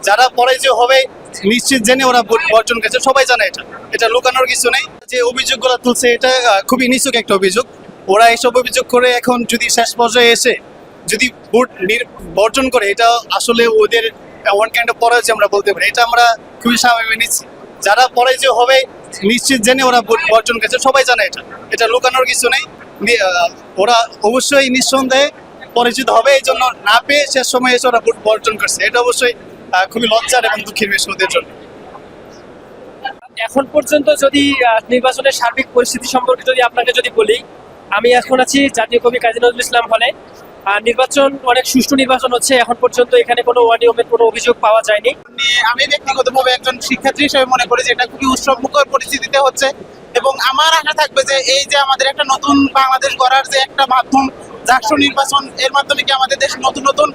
যারা পরাজয় হবে নিশ্চিত জেনে ওরা ভোট বর্জন করেছে, সবাই জানে এটা, এটা লুকানোর কিছু নেই। যে অভিযোগগুলো তুলছে এটা খুবই নিছক একটা অভিযোগ। ওরা এসব অভিযোগ করে এখন যদি শেষ পর্যায়ে এসে যদি ভোট বর্জন করে, এটা আসলে ওদের ওয়ান কাইন্ড অফ পরাজয় আমরা বলতে পারি। এটা আমরা খুবই স্বাভাবিক নিচ্ছি। যারা পরাজয় হবে নিশ্চিত জেনে ওরা ভোট বর্জন করেছে, সবাই জানে এটা, এটা লুকানোর কিছু নেই। ওরা অবশ্যই নিঃসন্দেহে পরাজিত হবে, এই জন্য না পেয়ে শেষ সময় এসে ওরা ভোট বর্জন করছে। এটা অবশ্যই খুবই লজ্জার এবং দুঃখের বিষয় ওদের জন্য। এখন পর্যন্ত যদি নির্বাচনের সার্বিক পরিস্থিতি সম্পর্কে আপনাকে বলি, আমি এখন আছি জাতীয় কবি কাজী নজরুল ইসলাম হলে। নির্বাচন অনেক সুষ্ঠু নির্বাচন হচ্ছে, এখন পর্যন্ত এখানে কোনো অনিয়মের কোনো অভিযোগ পাওয়া যায়নি। আমি ব্যক্তিগতভাবে একজন শিক্ষার্থী হিসেবে মনে করি যে এটা খুবই উৎসবমুখর পরিস্থিতিতে হচ্ছে, এবং আমার আশা থাকবে যে এই যে আমাদের একটা নতুন বাংলাদেশ গড়ার যে একটা মাধ্যম জাকসু নির্বাচন, এর মাধ্যমে কি আমাদের দেশে নতুন নতুন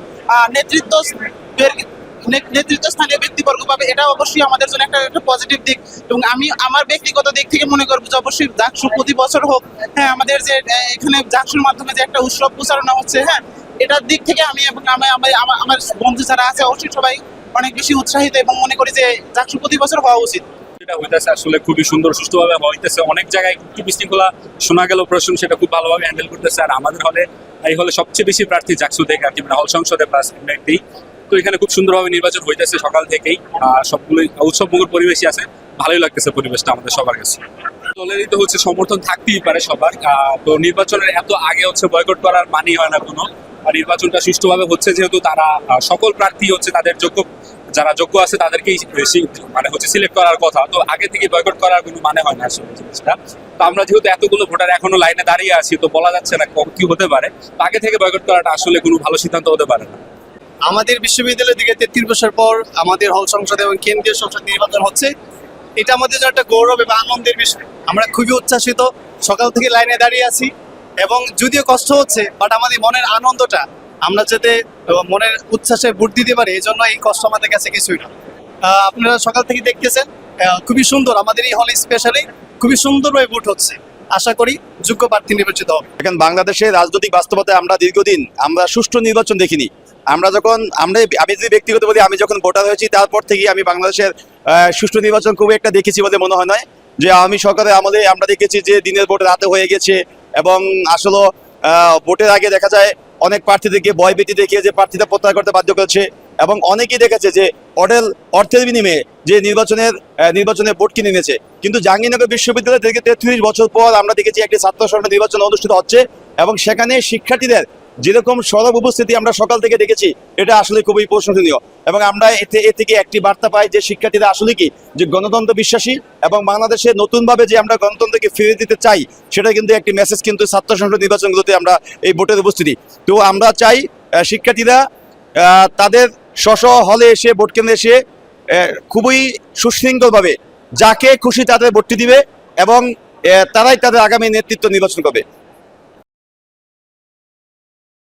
নেতৃত্বস্থানীয় ব্যক্তিবর্গ পাবে, এটা অবশ্যই আমাদের জন্য একটা পজিটিভ দিক। এবং আমি আমার ব্যক্তিগত দিক থেকে মনে করবো যে অবশ্যই জাকসু প্রতি বছর হোক। হ্যাঁ, আমাদের যে এখানে জাকসুর মাধ্যমে যে একটা উৎসব প্রচারণা হচ্ছে, হ্যাঁ, এটার দিক থেকে আমি এবং আমার বন্ধু যারা আছে অবশ্যই সবাই অনেক বেশি উৎসাহিত এবং মনে করি যে জাকসু প্রতি বছর হওয়া উচিত। যেটা হইতেছে আসলে খুবই সুন্দর সুষ্ঠুভাবে হইতেছে। অনেক জায়গায় একটু বিশৃঙ্খলা শোনা গেল, প্রশাসন সেটা খুব ভালোভাবে হ্যান্ডেল করতেছে। আর আমাদের হলে এই হলে সবচেয়ে বেশি প্রার্থী জাকসু থেকে আর কি, মানে হল সংসদে প্লাস এমনিতেই। তো এখানে খুব সুন্দরভাবে নির্বাচন হইতেছে সকাল থেকেই। সবগুলোই উৎসবমুখর পরিবেশই আছে, ভালোই লাগতেছে পরিবেশটা আমাদের সবার কাছে। দলেরই তো হচ্ছে সমর্থন থাকতেই পারে সবার। তো নির্বাচনের এত আগে হচ্ছে বয়কট করার মানি হয় না কোনো। আর নির্বাচনটা সুষ্ঠুভাবে হচ্ছে যেহেতু তারা সকল প্রার্থী হচ্ছে তাদের যারা যোগ্য আছে তাদেরকেই মানে হচ্ছে সিলেক্ট করার কথা। তো আগে থেকে বয়কট করার কোনো মানে হয় না আসলে জিনিসটা। তো আমরা যেহেতু এতগুলো ভোটার এখনো লাইনে দাঁড়িয়ে আছি, তো বলা যাচ্ছে না কি হতে পারে। তো আগে থেকে বয়কট করাটা আসলে কোনো ভালো সিদ্ধান্ত হতে পারে না। আমাদের বিশ্ববিদ্যালয় থেকে 33 বছর পর আমাদের হল সংসদ এবং কেন্দ্রীয় সংসদ নির্বাচন হচ্ছে, এটা আমাদের জন্য একটা গৌরব এবং আনন্দের বিষয়। আমরা খুবই উচ্ছ্বাসিত, সকাল থেকে লাইনে দাঁড়িয়ে আছি এবং যদিও কষ্ট হচ্ছে, বাট আমাদের মনের আনন্দটা আমরা যাতে মনের উচ্ছ্বাসে ভোট দিতে পারি, এই জন্য এই কষ্ট আমাদের কাছে কিছুই না। আপনারা সকাল থেকে দেখতেছেন খুবই সুন্দর আমাদের এই হলে স্পেশালি খুবই সুন্দরভাবে ভোট হচ্ছে। আশা করি যোগ্য প্রার্থী নির্বাচিত হবে। এখন বাংলাদেশের রাজনৈতিক বাস্তবতায় আমরা দীর্ঘদিন আমরা সুষ্ঠু নির্বাচন দেখিনি। আমি যদি ব্যক্তিগত বলি, আমি যখন ভোটার হয়েছি তারপর থেকে আমি বাংলাদেশের সুষ্ঠু নির্বাচন খুব একটা দেখেছি বলে মনে হয় নয়। যে আমি সরকারের আমলে আমরা দেখেছি যে দিনের ভোট রাতে হয়ে গেছে, এবং আসলে ভোটের আগে দেখা যায় অনেক প্রার্থীদেরকে ভয়ভীতি দেখিয়ে যে প্রার্থীরা প্রত্যাহার করতে বাধ্য করেছে, এবং অনেকেই দেখেছে যে অর্থের বিনিময়ে যে নির্বাচনে ভোট কিনে নিয়েছে। কিন্তু জাহাঙ্গীরনগর বিশ্ববিদ্যালয় থেকে 33 বছর পর আমরা দেখেছি একটি ছাত্র সংসদ নির্বাচন অনুষ্ঠিত হচ্ছে, এবং সেখানে শিক্ষার্থীদের যেরকম সরব উপস্থিতি আমরা সকাল থেকে দেখেছি, এটা আসলে খুবই প্রশংসনীয়। এবং আমরা এ থেকে একটি বার্তা পাই যে শিক্ষার্থীরা আসলে কি যে গণতন্ত্র বিশ্বাসী, এবং বাংলাদেশে নতুনভাবে যে আমরা গণতন্ত্রকে ফিরে দিতে চাই, সেটা কিন্তু একটি মেসেজ কিন্তু ছাত্র সংসদ নির্বাচনগুলোতে আমরা এই ভোটের উপস্থিতি। তো আমরা চাই শিক্ষার্থীরা তাদের স্ব হলে এসে ভোট কেন্দ্রে এসে খুবই সুশৃঙ্খলভাবে যাকে খুশি তাদের ভোটটি দিবে, এবং তারাই তাদের আগামী নেতৃত্ব নির্বাচন করবে।